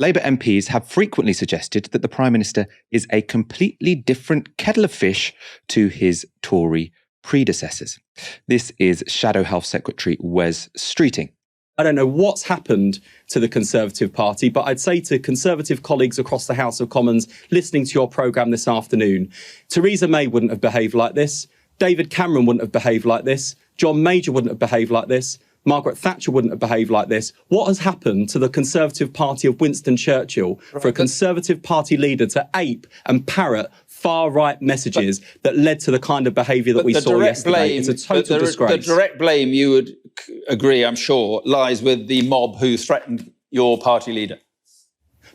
Labour MPs have frequently suggested that the Prime Minister is a completely different kettle of fish to his Tory predecessors. This is Shadow Health Secretary Wes Streeting. I don't know what's happened to the Conservative Party, but I'd say to Conservative colleagues across the House of Commons listening to your programme this afternoon, Theresa May wouldn't have behaved like this, David Cameron wouldn't have behaved like this, John Major wouldn't have behaved like this, Margaret Thatcher wouldn't have behaved like this. What has happened to the Conservative Party of Winston Churchill for a Conservative Party leader to ape and parrot far-right messages that led to the kind of behaviour that we saw yesterday? It's a total disgrace. The direct blame, you would agree, I'm sure, lies with the mob who threatened your party leader.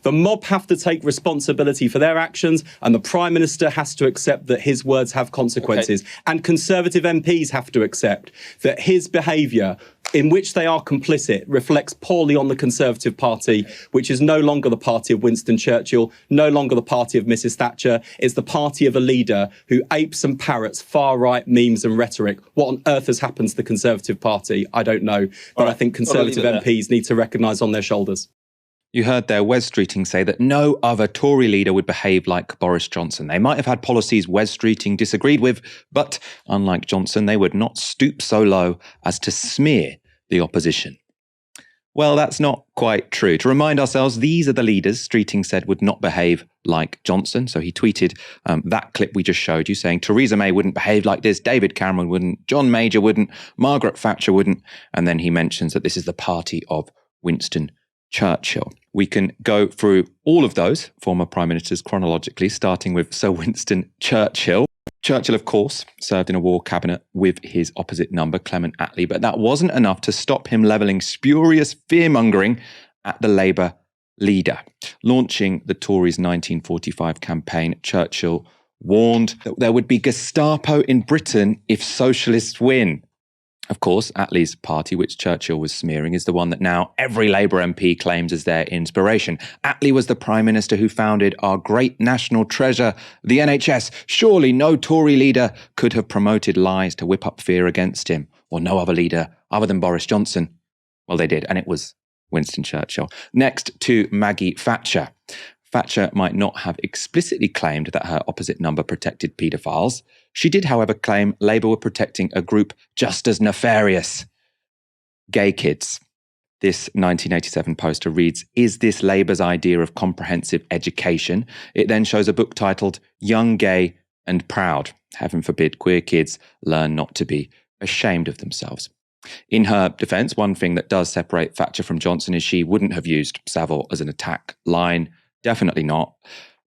The mob have to take responsibility for their actions, and the Prime Minister has to accept that his words have consequences. Okay. And Conservative MPs have to accept that his behaviour, in which they are complicit, reflects poorly on the Conservative Party, which is no longer the party of Winston Churchill, no longer the party of Mrs Thatcher. It's the party of a leader who apes and parrots far-right memes and rhetoric. What on earth has happened to the Conservative Party? I don't know. But I think Conservative MPs need to recognise on their shoulders. You heard there Wes Streeting say that no other Tory leader would behave like Boris Johnson. They might have had policies Wes Streeting disagreed with, but unlike Johnson, they would not stoop so low as to smear the opposition. Well, that's not quite true. To remind ourselves, these are the leaders Streeting said would not behave like Johnson. So he tweeted that clip we just showed you saying Theresa May wouldn't behave like this, David Cameron wouldn't, John Major wouldn't, Margaret Thatcher wouldn't. And then he mentions that this is the party of Winston Churchill. We can go through all of those former prime ministers chronologically, starting with Sir Winston Churchill. Churchill, of course, served in a war cabinet with his opposite number, Clement Attlee, but that wasn't enough to stop him levelling spurious fear-mongering at the Labour leader. Launching the Tories' 1945 campaign, Churchill warned that there would be Gestapo in Britain if socialists win. Of course, Attlee's party, which Churchill was smearing, is the one that now every Labour MP claims as their inspiration. Attlee was the Prime Minister who founded our great national treasure, the NHS. Surely no Tory leader could have promoted lies to whip up fear against him, or no other leader other than Boris Johnson. Well, they did, and it was Winston Churchill. Next to Maggie Thatcher. Thatcher might not have explicitly claimed that her opposite number protected paedophiles. She did, however, claim Labour were protecting a group just as nefarious: gay kids. This 1987 poster reads, "Is this Labour's idea of comprehensive education?" It then shows a book titled Young, Gay and Proud. Heaven forbid queer kids learn not to be ashamed of themselves. In her defence, one thing that does separate Thatcher from Johnson is she wouldn't have used Savile as an attack line. Definitely not.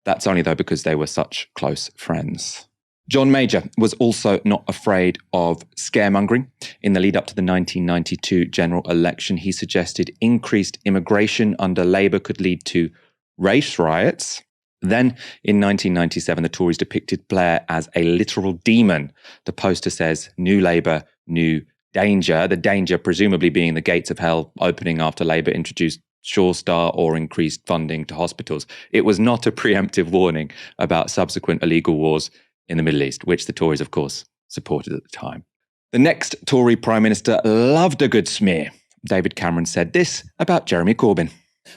That's only, though, because they were such close friends. John Major was also not afraid of scaremongering. In the lead up to the 1992 general election, he suggested increased immigration under Labour could lead to race riots. Then, in 1997, the Tories depicted Blair as a literal demon. The poster says, "New Labour, new danger." The danger presumably being the gates of hell opening after Labour introduced Sure Star or increased funding to hospitals. It was not a preemptive warning about subsequent illegal wars in the Middle East, which the Tories, of course, supported at the time. The next Tory Prime Minister loved a good smear. David Cameron said this about Jeremy Corbyn.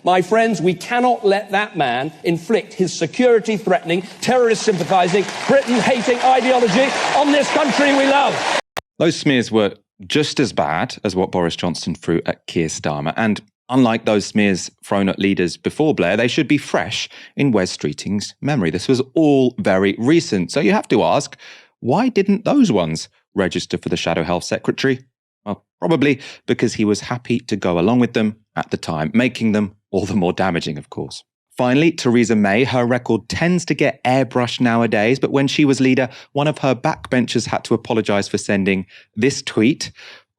My friends, we cannot let that man inflict his security-threatening, terrorist-sympathising, Britain-hating ideology on this country we love. Those smears were just as bad as what Boris Johnson threw at Keir Starmer, and unlike those smears thrown at leaders before Blair, they should be fresh in Wes Streeting's memory. This was all very recent. So you have to ask, why didn't those ones register for the Shadow Health Secretary? Well, probably because he was happy to go along with them at the time, making them all the more damaging, of course. Finally, Theresa May, her record tends to get airbrushed nowadays, but when she was leader, one of her backbenchers had to apologise for sending this tweet.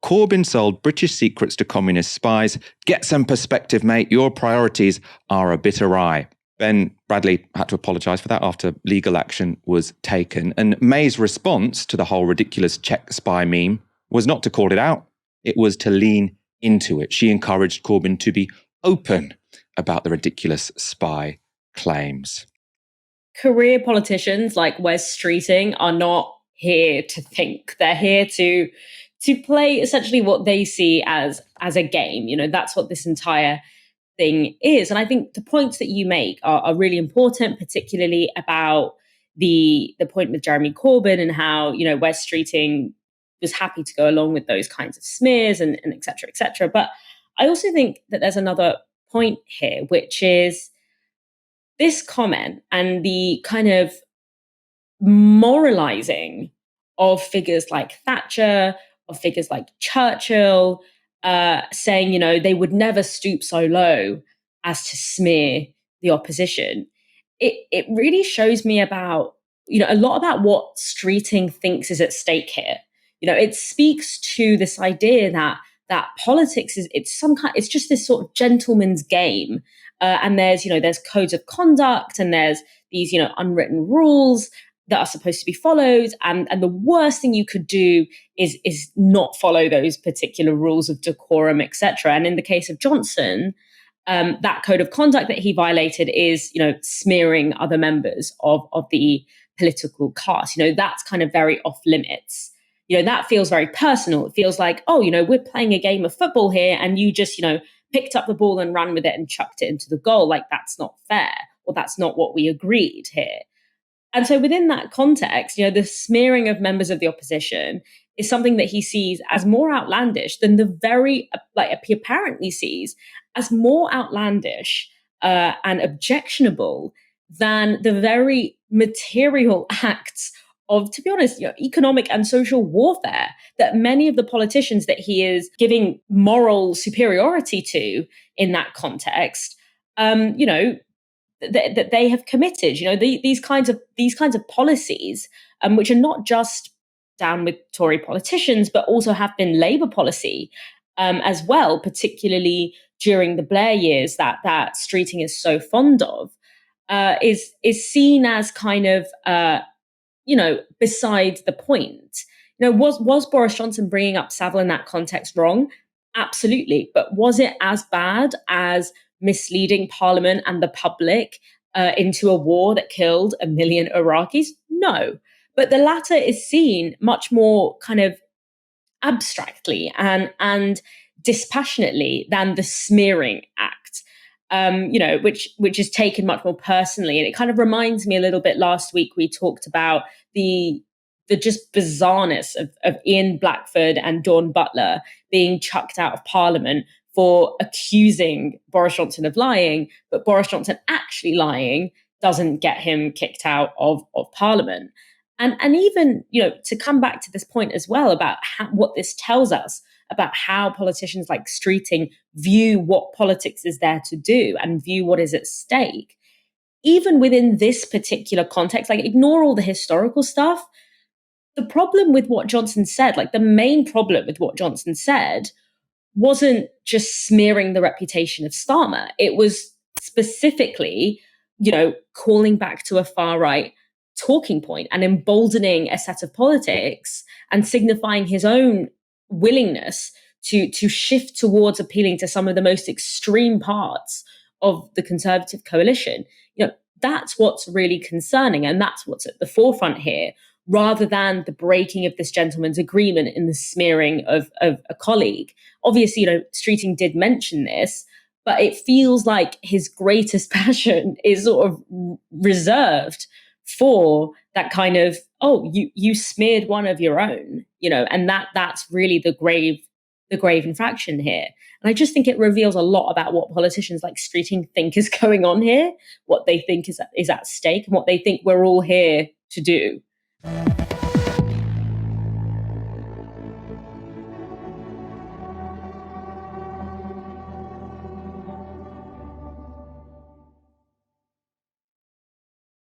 "Corbyn sold British secrets to communist spies. Get some perspective, mate. Your priorities are a bit awry." Ben Bradley had to apologise for that after legal action was taken. And May's response to the whole ridiculous Czech spy meme was not to call it out. It was to lean into it. She encouraged Corbyn to be open about the ridiculous spy claims. Career politicians like Wes Streeting are not here to think. They're here to play essentially what they see as a game. You know, that's what this entire thing is. And I think the points that you make are really important, particularly about the point with Jeremy Corbyn and how, West Streeting was happy to go along with those kinds of smears and et cetera, et cetera. But I also think that there's another point here, which is this comment and the kind of moralizing of figures like Thatcher, of figures like Churchill, saying, they would never stoop so low as to smear the opposition. It really shows me about, a lot about what Streeting thinks is at stake here. It speaks to this idea that politics it's just this sort of gentleman's game. And there's codes of conduct and there's these, unwritten rules that are supposed to be followed. And the worst thing you could do is not follow those particular rules of decorum, etc. And in the case of Johnson, that code of conduct that he violated is, smearing other members of the political class. That's kind of very off limits. That feels very personal. It feels like, we're playing a game of football here and you just, picked up the ball and ran with it and chucked it into the goal. Like, that's not fair, or that's not what we agreed here. And so within that context, the smearing of members of the opposition is something that he sees as more outlandish than he apparently sees as more outlandish and objectionable than the very material acts of, to be honest, economic and social warfare that many of the politicians that he is giving moral superiority to in that context, that they have committed. These kinds of policies, which are not just down with Tory politicians, but also have been Labour policy as well, particularly during the Blair years that Streeting is so fond of, is seen as kind of beside the point. Was Boris Johnson bringing up Savile in that context wrong? Absolutely. But was it as bad as misleading Parliament and the public into a war that killed 1 million Iraqis? No. But the latter is seen much more kind of abstractly and dispassionately than the smearing act, which is taken much more personally. And it kind of reminds me a little bit, last week we talked about the just bizarreness of Ian Blackford and Dawn Butler being chucked out of Parliament for accusing Boris Johnson of lying, but Boris Johnson actually lying doesn't get him kicked out of Parliament. And even, to come back to this point as well about what this tells us about how politicians like Streeting view what politics is there to do and view what is at stake. Even within this particular context, ignore all the historical stuff. The problem with what Johnson said, the main problem with what Johnson said wasn't just smearing the reputation of Starmer. It was specifically, calling back to a far right talking point and emboldening a set of politics and signifying his own willingness to shift towards appealing to some of the most extreme parts of the Conservative coalition. That's what's really concerning, and that's what's at the forefront here, rather than the breaking of this gentleman's agreement in the smearing of a colleague. Obviously, Streeting did mention this, but it feels like his greatest passion is sort of reserved for that kind of, you smeared one of your own, and that's really the grave infraction here. And I just think it reveals a lot about what politicians like Streeting think is going on here, what they think is at stake, and what they think we're all here to do.